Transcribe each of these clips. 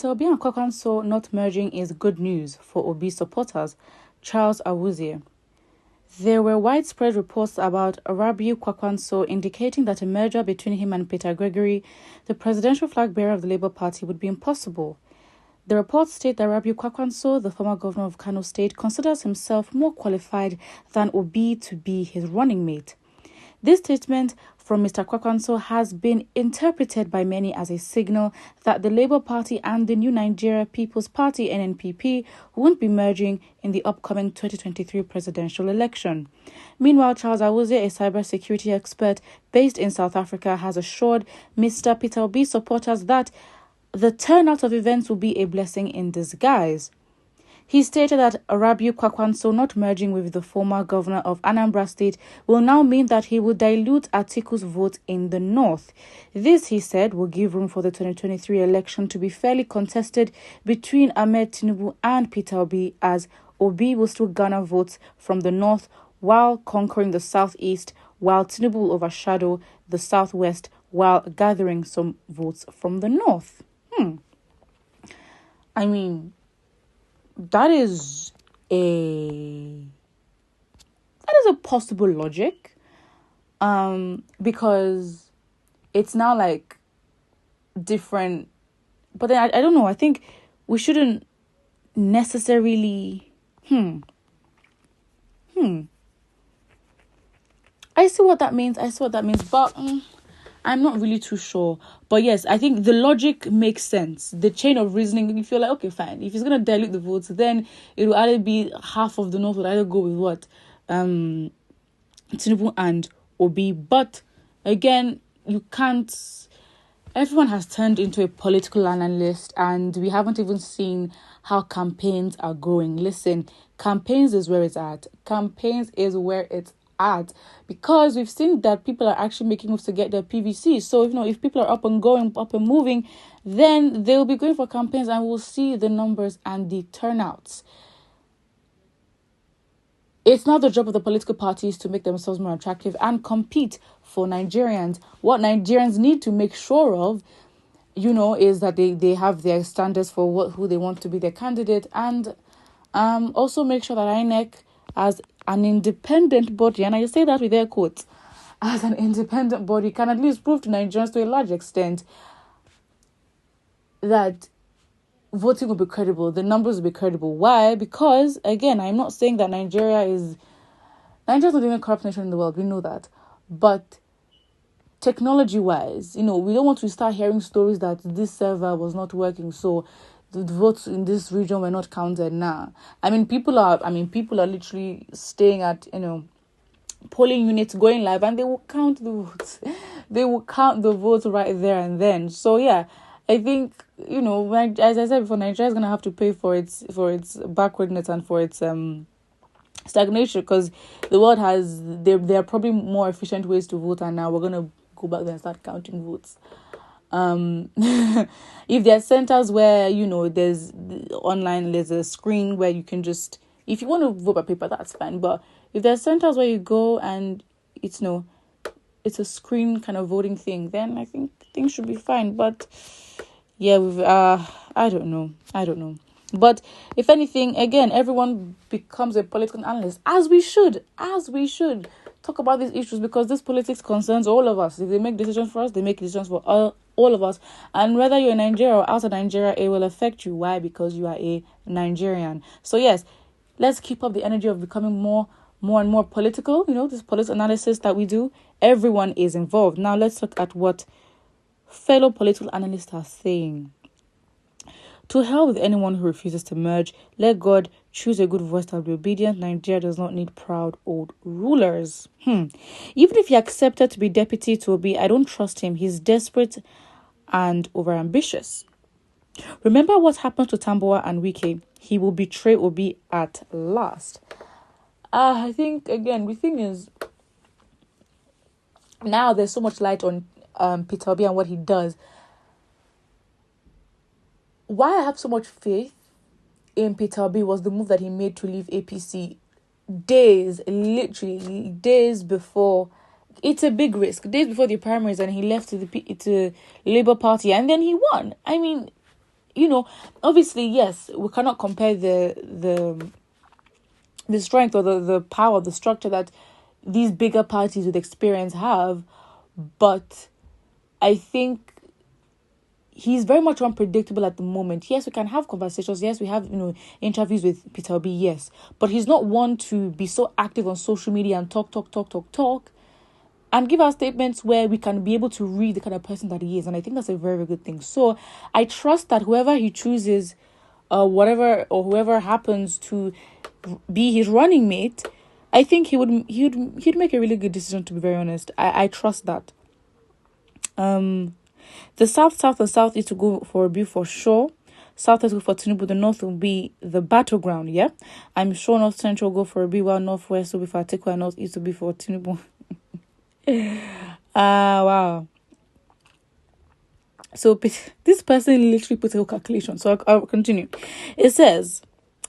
Peter Obi and Kwakwanso not merging is good news for Obi supporters, Charles Awuzie. There were widespread reports about Rabiu Kwakwanso indicating that a merger between him and Peter Gregory, the presidential flag bearer of the Labour Party, would be impossible. The reports state that Rabiu Kwakwanso, the former governor of Kano State, considers himself more qualified than Obi to be his running mate. This statement from Mr. Kwakwanso has been interpreted by many as a signal that the Labour Party and the New Nigeria People's Party (NNPP) won't be merging in the upcoming 2023 presidential election. Meanwhile, Charles Awuzie, a cybersecurity expert based in South Africa, has assured Mr. Peter Obi supporters that the turnout of events will be a blessing in disguise. He stated that Rabiu Kwakwanso not merging with the former governor of Anambra State will now mean that he will dilute Atiku's vote in the north. This, he said, will give room for the 2023 election to be fairly contested between Ahmed Tinubu and Peter Obi, as Obi will still garner votes from the north while conquering the southeast, while Tinubu will overshadow the southwest while gathering some votes from the north. I mean, that is a possible logic, because it's now like different. But then I don't know. I think we shouldn't necessarily. I see what that means. But I'm not really too sure. But yes, I think the logic makes sense. The chain of reasoning, if you're like, okay, fine. If he's going to dilute the votes, then it will either be half of the North will either go with what? Tinubu and Obi. But again, you can't... Everyone has turned into a political analyst, and we haven't even seen how campaigns are going. Listen, campaigns is where it's at. Because we've seen that people are actually making moves to get their PVC. So, if people are up and going, up and moving, then they'll be going for campaigns and we'll see the numbers and the turnouts. It's not the job of the political parties to make themselves more attractive and compete for Nigerians. What Nigerians need to make sure of, is that they have their standards for who they want to be their candidate, and also make sure that INEC, as an independent body, and I say that with air quotes, as an independent body, can at least prove to Nigerians to a large extent that voting will be credible, the numbers will be credible. Why? Because, again, I'm not saying that Nigeria's not the only corrupt nation in the world, we know that. But technology-wise, we don't want to start hearing stories that this server was not working, so the votes in this region were not counted now. People are literally staying at, polling units going live, and they will count the votes. They will count the votes right there and then. So yeah, I think, as I said before, Nigeria is going to have to pay for its backwardness and for its stagnation, because the world there are probably more efficient ways to vote, and now we're going to go back there and start counting votes. If there are centers where there's a screen where you can just, if you want to vote by paper, that's fine. But if there are centers where you go and it's a screen kind of voting thing, then I think things should be fine. But yeah, I don't know. But if anything, again, everyone becomes a political analyst, as we should talk about these issues, because this politics concerns all of us. If they make decisions for us, they make decisions for all of us. And whether you're in Nigeria or outside Nigeria, it will affect you. Why? Because you are a Nigerian. So yes, let's keep up the energy of becoming more and more political. This political analysis that we do, everyone is involved. Now let's look at what fellow political analysts are saying. To hell with anyone who refuses to merge. Let God choose a good voice that will be obedient. Nigeria does not need proud old rulers. Even if he accepted to be deputy to Obi, I don't trust him. He's desperate and overambitious. Remember what happened to Tambuwal and Wike. He will betray Obi at last. I think, again, the thing is, now there's so much light on Peter Obi and what he does. Why I have so much faith in Peter Obi was the move that he made to leave APC literally days before. It's a big risk. Days before the primaries, and he left to Labour Party, and then he won. obviously, yes, we cannot compare the strength or the power, the structure that these bigger parties with experience have, but I think he's very much unpredictable at the moment. Yes, we can have conversations. Yes, we have, interviews with Peter Obi. Yes, but he's not one to be so active on social media and talk, and give our statements where we can be able to read the kind of person that he is. And I think that's a very, very good thing. So I trust that whoever he chooses, whoever happens to be his running mate, I think he'd make a really good decision, to be very honest. I trust that. The South and Southeast will go for Obi for sure. Southwest will go for Tinubu. The North will be the battleground, yeah? I'm sure North Central will go for Obi, while Northwest will be for Atiku and Northeast will be for Tinubu. Wow. So this person literally put a calculation. So I'll continue. It says,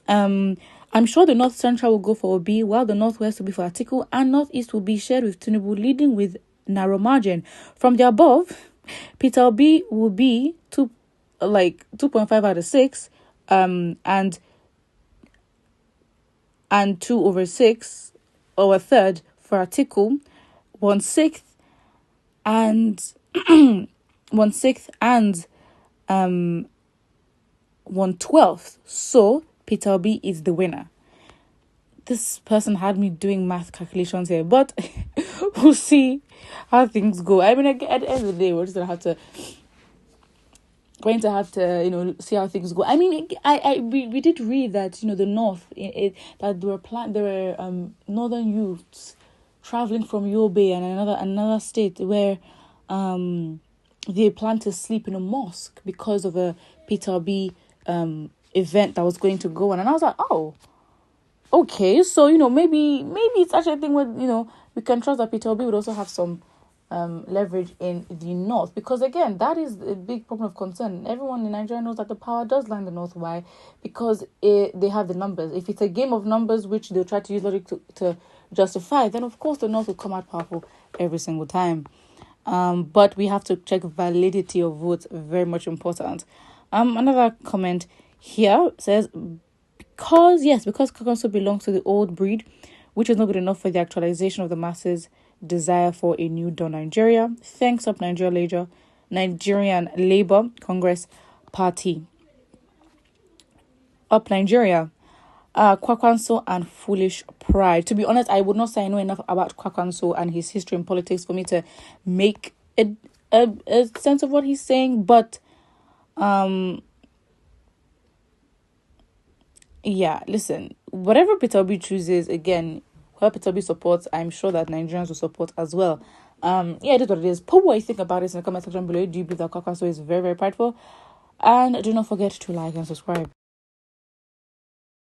I'm sure the North Central will go for Obi, while the Northwest will be for Atiku, and Northeast will be shared with Tinubu, leading with narrow margin. From the above, Peter Obi will be 2.5 out of 6, and 2/6, or a third for Atiku, 1/6, and 1/6 and 1/12. So Peter Obi is the winner. This person had me doing math calculations here, but we'll see how things go. I mean, at the end of the day, we're just going to have to see how things go. I mean, we did read that the North, that there were northern youths traveling from Yobe and another state where they plan to sleep in a mosque because of a Peter Obi event that was going to go on. And I was like, oh, okay, so maybe it's actually a thing where we can trust that Peter Obi would also have some leverage in the North, because again, that is a big problem of concern. Everyone in Nigeria knows that the power does lie in the North. Why? Because they have the numbers. If it's a game of numbers which they'll try to use logic to justify, then of course the North will come out powerful every single time. But we have to check validity of votes. Very much important. Another comment here says, because Kwakwanso belongs to the old breed, which is not good enough for the actualization of the masses' desire for a new dawn Nigeria. Thanks up Nigerian Labour Congress Party. Up Nigeria. Kwakwanso and foolish pride. To be honest, I would not say I know enough about Kwakwanso and his history in politics for me to make a sense of what he's saying, but yeah, listen, whatever Peter Obi chooses, again, whoever Peter Obi supports, I'm sure that Nigerians will support as well. Yeah, it is what it is. Put what you think about this in the comment section below. Do you believe that Kwakwanso is very, very prideful? And do not forget to like and subscribe.